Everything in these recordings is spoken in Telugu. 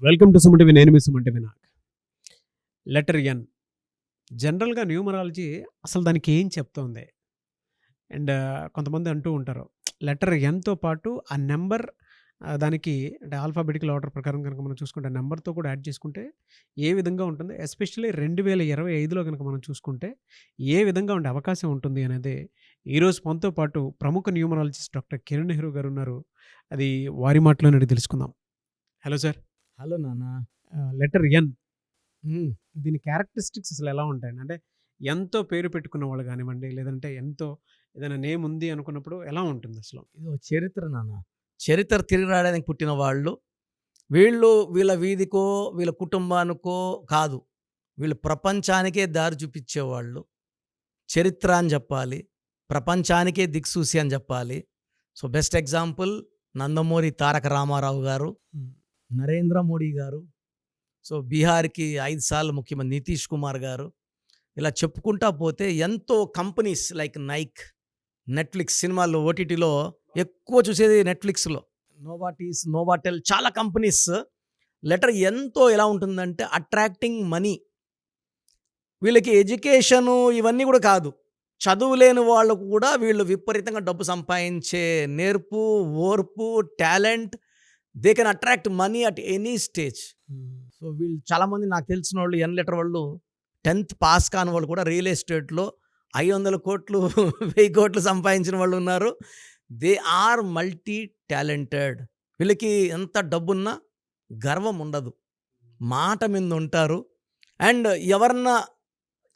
Welcome to Suman TV. నేను మీ సుమన్ టీవీ. Letter N. జనరల్‌గా న్యూమరాలజీ అసలు దానికి ఏం చెప్తోంది? అండ్ కొంతమంది అంటూ ఉంటారు, లెటర్ ఎన్‌తో పాటు ఆ నంబర్ దానికి అంటే ఆల్ఫాబెటికల్ ఆర్డర్ ప్రకారం గనుక మనం చూసుకుంటే నంబర్‌తో కూడా యాడ్ చేసుకుంటే ఏ విధంగా ఉంటుంది? ఎస్పెషల్లీ 2025లో గనుక మనం చూసుకుంటే ఏ విధంగా ఉండే అవకాశం ఉంటుంది అనేది ఈరోజు మనతో పాటు ప్రముఖ న్యూమరాలజిస్ట్ డాక్టర్ కిరణ్ నెహ్రూ గారు ఉన్నారు. అది వారి మాటలోనే అడిగి తెలుసుకుందాం. Hello sir. హలో నాన్న. Letter N. హ్మ్. దీని క్యారెక్టరిస్టిక్స్ అసలు ఎలా ఉంటాయండి? అంటే ఎంతో పేరు పెట్టుకున్న వాళ్ళు గానివ్వండి, లేదంటే ఎంతో ఏదైనా నేమ్ ఉంది అనుకున్నప్పుడు ఎలా ఉంటుంది అసలు? ఇదో చరిత్ర నాన్న. చరిత్ర తిరిగి రాయడానికి పుట్టిన వాళ్ళు. వీళ్ళు వీళ్ళ వీధికో, వీళ్ళ కుటుంబానికో కాదు. వీళ్ళు ప్రపంచానికే దారి చూపిచ్చేవాళ్ళు. చరిత్ర అని జెప్పాలి. ప్రపంచానికే దిక్సూసి అని జెప్పాలి. So, best example Nandamuri Taraka Ramarao గారు, హ్మ్. నరేంద్ర మోడీ గారు. సో, బీహార్‌కి 5 సార్లు ముఖ్యమంత్రి నితీష్ కుమార్ గారు. ఇలా చెప్పుకుంటా పోతే ఎంతో కంపెనీస్ లైక్ నైక్, నెట్‌ఫ్లిక్స్ సినిమాల్లో ఓటీటీలో ఎక్కువ చూసేది నెట్‌ఫ్లిక్స్‌లో. నోవాటీస్, నోవాటెల్ చాలా కంపెనీస్ లెటర్ ఎంతో ఎలా ఉంటుందంటే అట్రాక్టింగ్ మనీ. వీళ్ళకి ఎడ్యుకేషను ఇవన్నీ కూడా కాదు. చదువు లేని వాళ్ళకు కూడా వీళ్ళు విపరీతంగా డబ్బు సంపాదించే నేర్పు, ఓర్పు, talent. They can attract money at any stage. So, వీళ్ళు చాలామంది నాకు తెలిసినోళ్ళు ఎన్ లెటర్ వాళ్ళు 10th పాస్ కాని వాళ్ళు కూడా రియల్ ఎస్టేట్‌లో 500 కోట్లు, 1000 కోట్లు సంపాదించిన వాళ్ళు ఉన్నారు. They are multi talented. వీళ్ళకి ఎంత డబ్బున్నా గర్వం ఉండదు. మాట మీద ఉంటారు. అండ్ ఎవరన్నా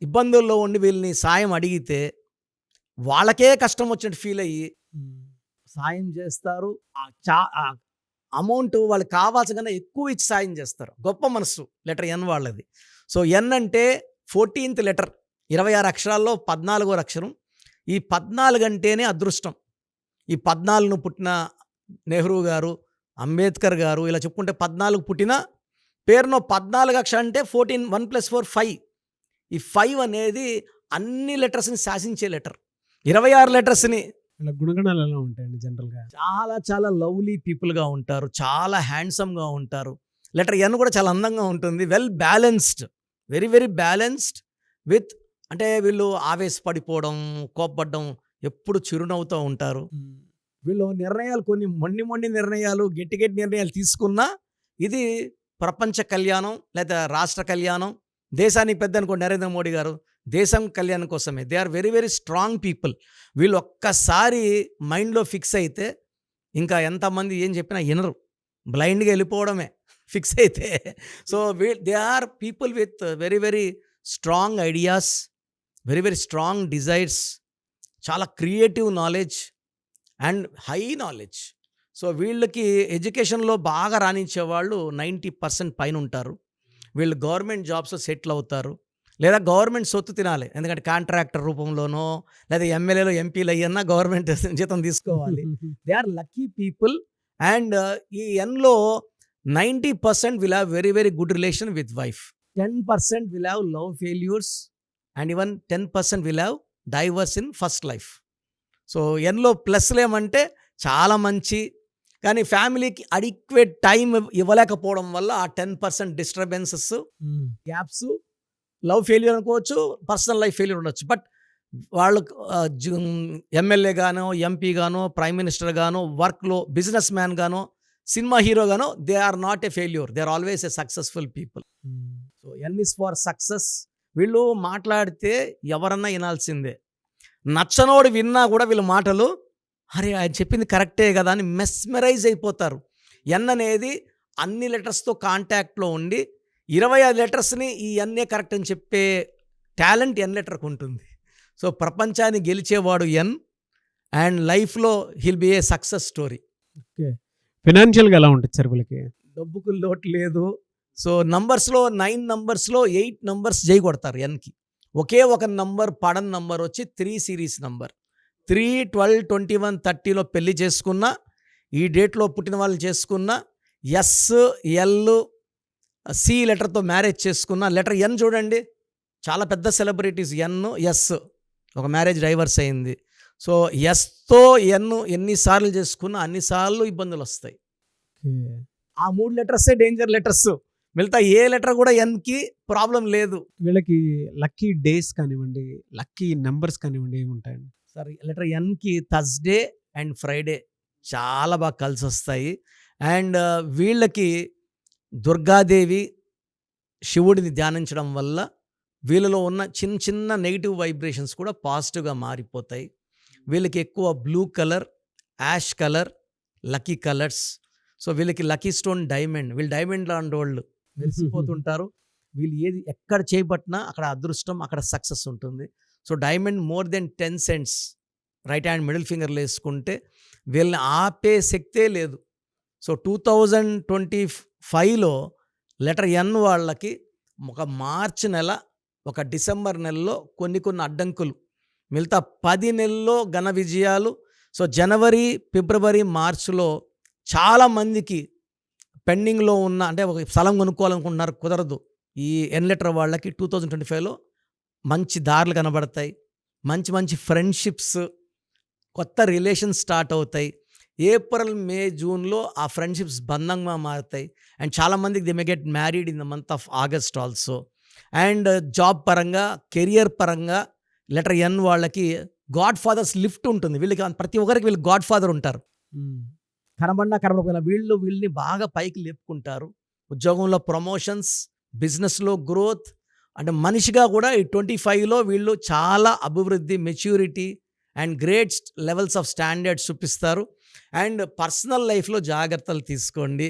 ఇబ్బందుల్లో ఉండి వీళ్ళని సాయం అడిగితే వాళ్ళకే కష్టం వచ్చినట్టు ఫీల్ అయ్యి సాయం చేస్తారు. ఆ అమౌంట్ వాళ్ళకి కావాల్సిన కన్నా ఎక్కువ ఇచ్చి సాయం చేస్తారు. గొప్ప మనస్సు లెటర్ ఎన్ వాళ్ళది. సో, ఎన్ అంటే 14th లెటర్. 26 అక్షరాల్లో 14వ అక్షరం. ఈ 14 అంటేనే అదృష్టం. ఈ 14ను పుట్టిన నెహ్రూ గారు, అంబేద్కర్ గారు ఇలా చెప్పుకుంటే 14 పుట్టిన పేరులో 14 అక్షరం అంటే 14 1 + 4 5. ఈ 5 అనేది అన్ని లెటర్స్‌ని శాసించే లెటర్. 26 లెటర్స్‌ని ఇలా గుణగణాలు ఎలా ఉంటాయండి జనరల్‌గా? చాలా చాలా లవ్లీ పీపుల్‌గా ఉంటారు. చాలా హ్యాండ్సమ్‌గా ఉంటారు. లెటర్ ఎన్ కూడా చాలా అందంగా ఉంటుంది. Well balanced. Very very balanced with అంటే వీళ్ళు ఆవేశపడిపోవడం, కోప్పడ్డం, ఎప్పుడు చిరునవ్వుతో ఉంటారు. వీళ్ళు నిర్ణయాలు కొన్ని మొండి నిర్ణయాలు, గట్టి నిర్ణయాలు తీసుకున్నా ఇది ప్రపంచ కళ్యాణం లేదా రాష్ట్ర కళ్యాణం. దేశానికి పెద్ద అనుకోండి నరేంద్ర మోడీ గారు. దేశం కళ్యాణం కోసమే. They are very very strong people. వీళ్ళు ఒక్కసారి మైండ్‌లో ఫిక్స్ అయితే ఇంకా ఎంతమంది ఏం చెప్పినా వినరు. బ్లైండ్‌గా వెళ్ళిపోవడమే ఫిక్స్ అయితే. So, they are people with very very strong ideas, very very strong desires, చాలా creative knowledge and high knowledge. So, వీళ్ళకి ఎడ్యుకేషన్‌లో బాగా రాణించేవాళ్ళు 90% పైన ఉంటారు. వీళ్ళు గవర్నమెంట్ జాబ్స్‌లో సెటిల్ అవుతారు. లేదా గవర్నమెంట్ సొత్తు తినాలి. ఎందుకంటే కాంట్రాక్టర్ రూపంలోనో లేదా ఎమ్మెల్యేలు, ఎంపీలు అయ్యన్నా గవర్నమెంట్ జీతం తీసుకోవాలి. They are lucky people. And ఈ ఎన్‌లో 90% will have very very good relation with wife. 10% will have love failures and even 10% will have divorce in first life. So, ఎన్‌లో ప్లస్‌లేమంటే చాలా మంచి, కానీ ఫ్యామిలీకి అడిక్వేట్ టైం ఇవ్వలేకపోవడం వల్ల ఆ 10% డిస్టర్బెన్సెస్, గ్యాప్స్, లవ్ ఫెయిల్యూర్ అనుకోవచ్చు, పర్సనల్ లైఫ్ ఫెయిల్యూర్ ఉండొచ్చు. బట్ వాళ్ళకు ఎమ్మెల్యే గానో, ఎంపీ గానో, ప్రైమ్ మినిస్టర్ గానో, వర్క్‌లో బిజినెస్ మ్యాన్ గానో, సినిమా హీరో గానో they are not a failure. They are always a successful people. So, N is for success. వీళ్ళు మాట్లాడితే ఎవరన్నా వినాల్సిందే. నచ్చనోడు విన్నా కూడా వీళ్ళ మాటలు అరే ఆయన చెప్పింది కరెక్టే కదా అని మెస్మరైజ్ అయిపోతారు. ఎన్ అనేది అన్ని లెటర్స్తో కాంటాక్ట్లో ఉండి 25 లెటర్స్ని ఈ ఎన్నే కరెక్ట్ అని చెప్పే టాలెంట్ ఎన్ లెటర్కి ఉంటుంది. సో, ప్రపంచాన్ని గెలిచేవాడు ఎన్ అండ్ లైఫ్లో హిల్ బి ఏ సక్సెస్ స్టోరీ. ఓకే. ఫైనాన్షియల్‌గా ఎలా ఉంటుంది సార్ వీళ్ళకి? డబ్బుకు లోటు లేదు. సో, నంబర్స్లో 9 నంబర్స్లో 8 నంబర్స్ జై కొడతారు ఎన్కి. ఒకే ఒక నంబర్ పడని నంబర్ వచ్చి 3 సిరీస్ నంబర్. 3, 12, 21, 30లో పెళ్లి చేసుకున్న, ఈ డేట్లో పుట్టిన వాళ్ళు చేసుకున్న, ఎస్, ఎల్, సి లెటర్తో మ్యారేజ్ చేసుకున్న, లెటర్ ఎన్ చూడండి చాలా పెద్ద సెలబ్రిటీస్ ఎన్, ఎస్ ఒక మ్యారేజ్ డైవర్స్ అయింది. సో, ఎస్తో ఎన్ ఎన్నిసార్లు చేసుకున్నా అన్నిసార్లు ఇబ్బందులు వస్తాయి. ఆ 3 లెటర్సే డేంజర్ లెటర్స్. మిగతా ఏ లెటర్ కూడా ఎన్‌కి ప్రాబ్లమ్ లేదు. వీళ్ళకి లక్కీ డేస్ కానివ్వండి, లక్కీ నంబర్స్ కానివ్వండి ఏముంటాయండి? సార్ లెటర్ ఎన్‌కి థర్స్‌డే అండ్ ఫ్రైడే చాలా బాగా కలిసొస్తాయి. అండ్ వీళ్ళకి దుర్గాదేవి, శివుడిని ధ్యానించడం వల్ల వీళ్ళలో ఉన్న చిన్న చిన్న నెగెటివ్ వైబ్రేషన్స్ కూడా పాజిటివ్‌గా మారిపోతాయి. వీళ్ళకి ఎక్కువ blue colour, ash colour lucky colours. So వీళ్ళకి లక్కీ స్టోన్ డైమండ్. వీళ్ళు డైమండ్ లాంటోళ్ళు మెరిసిపోతుంటారు. వీళ్ళు ఏది ఎక్కడ చేయబట్టినా అక్కడ అదృష్టం, అక్కడ సక్సెస్ ఉంటుంది. So diamond more than 10 cents right hand middle ఫింగర్‌లో ఏసుకుంటే వీళ్ళని ఆపే శక్తే లేదు. సో 2025లో లెటర్ ఎన్ వాళ్ళకి ఒక మార్చి నెల, ఒక డిసెంబర్ నెలలో కొన్ని అడ్డంకులు, మిగతా 10 నెలల్లో ఘన విజయాలు. సో జనవరి, ఫిబ్రవరి, మార్చ్‌లో చాలామందికి పెండింగ్‌లో ఉన్న అంటే ఒక స్థలం కొనుక్కోవాలనుకుంటున్నారు కుదరదు. ఈ ఎన్ లెటర్ వాళ్ళకి 2025లో మంచి దారులు కనబడతాయి. మంచి మంచి ఫ్రెండ్‌షిప్స్, కొత్త రిలేషన్స్ స్టార్ట్ అవుతాయి. ఏప్రిల్, మే, జూన్‌లో ఆ ఫ్రెండ్‌షిప్స్ బంధంగా మారుతాయి. అండ్ చాలామందికి they may get married in the month of August also. And job పరంగా, కెరియర్ పరంగా లెటర్ ఎన్ వాళ్ళకి గాడ్ ఫాదర్స్ లిఫ్ట్ ఉంటుంది. వీళ్ళకి ప్రతి ఒక్కరికి వీళ్ళు గాడ్ ఫాదర్ ఉంటారు. కనబడినా కనబడకపోయినా వీళ్ళని బాగా పైకి లేపుకుంటారు. ఉద్యోగంలో ప్రమోషన్స్, బిజినెస్లో గ్రోత్, అంటే మనిషిగా కూడా ఈ 25లో వీళ్ళు చాలా అభివృద్ధి, maturity and great levels of standards చూపిస్తారు. అండ్ పర్సనల్ లైఫ్లో జాగ్రత్తలు తీసుకోండి.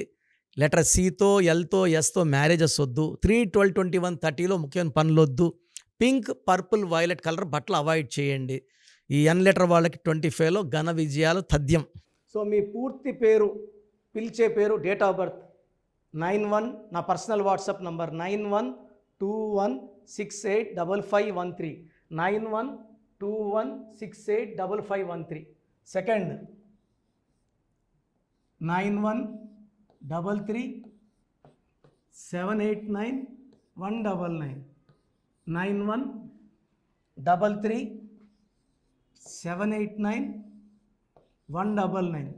లెటర్ సితో, ఎల్తో, ఎస్తో మ్యారేజెస్ వద్దు. 3, 12, 21, 30లో ముఖ్యమైన పనులు వద్దు. పింక్, పర్పుల్, వైలెట్ కలర్ బట్టలు అవాయిడ్ చేయండి. ఈ ఎన్ లెటర్ వాళ్ళకి 25లో ఘన విజయాలు తథ్యం. సో మీ పూర్తి పేరు, పిలిచే పేరు, డేట్ ఆఫ్ బర్త్ 91, నా పర్సనల్ వాట్సాప్ నంబర్ 9121685513, 9121685513. సెకండ్ 9133789199, 9133789199,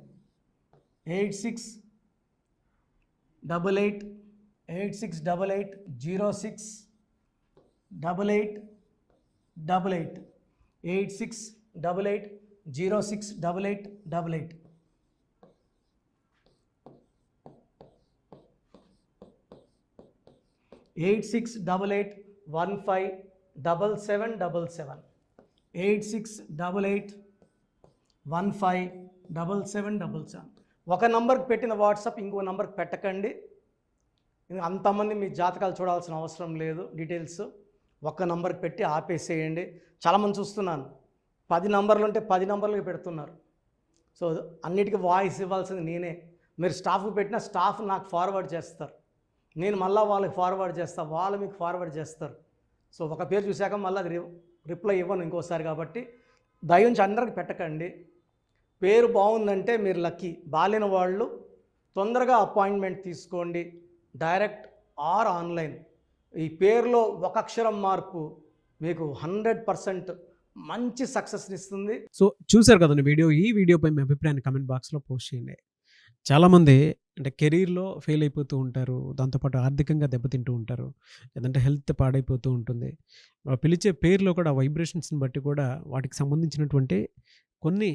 868886880688, 8688068888. 8688157777, 8688157777. ఒక నంబర్కి పెట్టిన వాట్సాప్ ఇంకో నంబర్కి పెట్టకండి. అంతమంది మీ జాతకాలు చూడాల్సిన అవసరం లేదు. డీటెయిల్స్ ఒక్క నంబర్కి పెట్టి ఆపేసేయండి. చాలామంది చూస్తున్నాను 10 నంబర్లు ఉంటే 10 నంబర్లకి పెడుతున్నారు. సో అన్నిటికీ వాయిస్ ఇవ్వాల్సింది నేనే. మీరు స్టాఫ్కి పెట్టినా స్టాఫ్ నాకు ఫార్వర్డ్ చేస్తారు, నేను మళ్ళీ వాళ్ళకి ఫార్వర్డ్ చేస్తాను, వాళ్ళు మీకు ఫార్వర్డ్ చేస్తారు. సో ఒక పేరు చూశాక మళ్ళీ అది రిప్లై ఇవ్వను ఇంకోసారి. కాబట్టి దయించి అందరికి పెట్టకండి. పేరు బాగుందంటే మీరు లక్కీ. బాలేని వాళ్ళు తొందరగా అపాయింట్మెంట్ తీసుకోండి, డైరెక్ట్ ఆర్ ఆన్లైన్. ఈ పేరులో ఒక అక్షరం మార్పు మీకు 100% మంచి సక్సెస్ని ఇస్తుంది. సో చూశారు కదండి వీడియో. ఈ వీడియోపై మీ అభిప్రాయాన్ని కమెంట్ బాక్స్లో పోస్ట్ చేయండి. చాలామంది అంటే కెరీర్లో ఫెయిల్ అయిపోతూ ఉంటారు, దాంతోపాటు ఆర్థికంగా దెబ్బతింటూ ఉంటారు, లేదంటే హెల్త్ పాడైపోతూ ఉంటుంది. పిలిచే పేరులో కూడా వైబ్రేషన్స్ని బట్టి కూడా వాటికి సంబంధించినటువంటి కొన్ని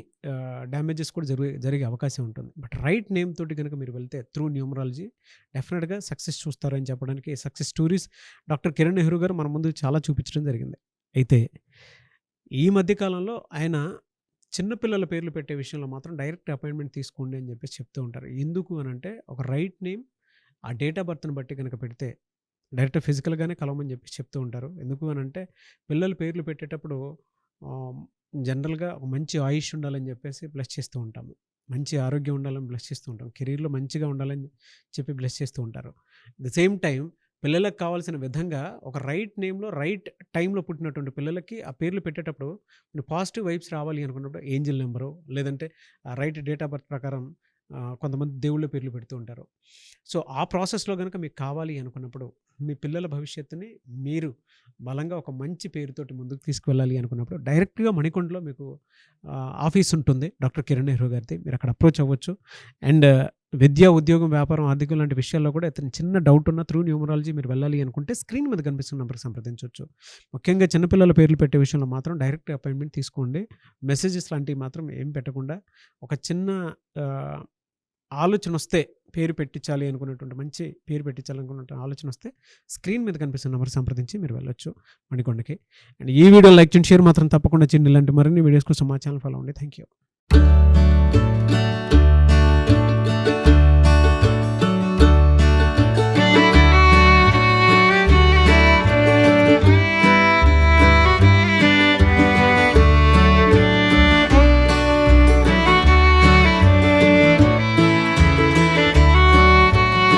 డ్యామేజెస్ కూడా జరిగే అవకాశం ఉంటుంది. బట్ రైట్ నేమ్ తోటి కనుక మీరు వెళ్తే త్రూ న్యూమరాలజీ డెఫినెట్గా సక్సెస్ చూస్తారని చెప్పడానికి success stories doctor Kiran Nehru గారు మన ముందు చాలా చూపించడం జరిగింది. అయితే ఈ మధ్యకాలంలో ఆయన చిన్నపిల్లల పేర్లు పెట్టే విషయంలో మాత్రం డైరెక్ట్ అపాయింట్మెంట్ తీసుకోండి అని చెప్పేసి చెప్తూ ఉంటారు. ఎందుకు అని అంటే ఒక రైట్ నేమ్ ఆ డేట్ ఆఫ్ బర్త్ని బట్టి కనుక పెడితే డైరెక్ట్ ఫిజికల్గానే కలవమని చెప్పేసి చెప్తూ ఉంటారు. ఎందుకు అని అంటే పిల్లల పేర్లు పెట్టేటప్పుడు జనరల్గా మంచి ఆయుష్ ఉండాలని చెప్పేసి బ్లెస్ చేస్తూ ఉంటాము, మంచి ఆరోగ్యం ఉండాలని బ్లెస్ చేస్తూ ఉంటాం, కెరీర్లో మంచిగా ఉండాలని చెప్పి బ్లెస్ చేస్తూ ఉంటారు. ద సేమ్ టైం పిల్లలకు కావాల్సిన విధంగా ఒక రైట్ నేమ్లో రైట్ టైంలో పుట్టినటువంటి పిల్లలకి ఆ పేర్లు పెట్టేటప్పుడు పాజిటివ్ వైబ్స్ రావాలి అనుకున్నప్పుడు ఏంజిల్ నెంబరు లేదంటే రైట్ డేట్ ఆఫ్ బర్త్ ప్రకారం కొంతమంది దేవుళ్ళ పేర్లు పెడుతూ ఉంటారు. సో ఆ ప్రాసెస్లో కనుక మీకు కావాలి అనుకున్నప్పుడు మీ పిల్లల భవిష్యత్తుని మీరు బలంగా ఒక మంచి పేరుతోటి ముందుకు తీసుకువెళ్ళాలి అనుకున్నప్పుడు డైరెక్ట్గా మణికొండలో మీకు ఆఫీస్ ఉంటుంది డాక్టర్ కిరణ్ నెహ్రూ గారిది. మీరు అక్కడ అప్రోచ్ అవ్వచ్చు. అండ్ విద్య, ఉద్యోగం, వ్యాపారం, ఆర్థికం లాంటి విషయాల్లో కూడా ఏదైనా చిన్న డౌట్ ఉన్నా త్రూ న్యూమరాలజీ మీరు వెళ్ళాలి అనుకుంటే స్క్రీన్ మీద కనిపిస్తున్న నెంబర్‌కి సంప్రదించొచ్చు. ముఖ్యంగా చిన్నపిల్లల పేర్లు పెట్టే విషయంలో మాత్రం డైరెక్ట్ అపాయింట్‌మెంట్ తీసుకోండి. మెసేజెస్ లాంటివి మాత్రం ఏం పెట్టకుండా ఒక చిన్న ఆహ్, ఆలోచనొస్తే పేరు పెట్టించాలి అనుకున్నటువంటి మంచి పేరు పెట్టించాలనుకున్న ఆలోచనొస్తే స్క్రీన్ మీద కనిపిస్తున్న నెంబర్‌కి సంప్రదించి మీరు వెళ్ళొచ్చు మణికొండకి. అండ్ ఈ వీడియో లైక్ చేయండి, షేర్ మాత్రం తప్పకుండా చేయండి. ఇలాంటి మరిన్ని వీడియోస్ కోసం మా ఛానల్ ఫాలో అవ్వండి. Thank you.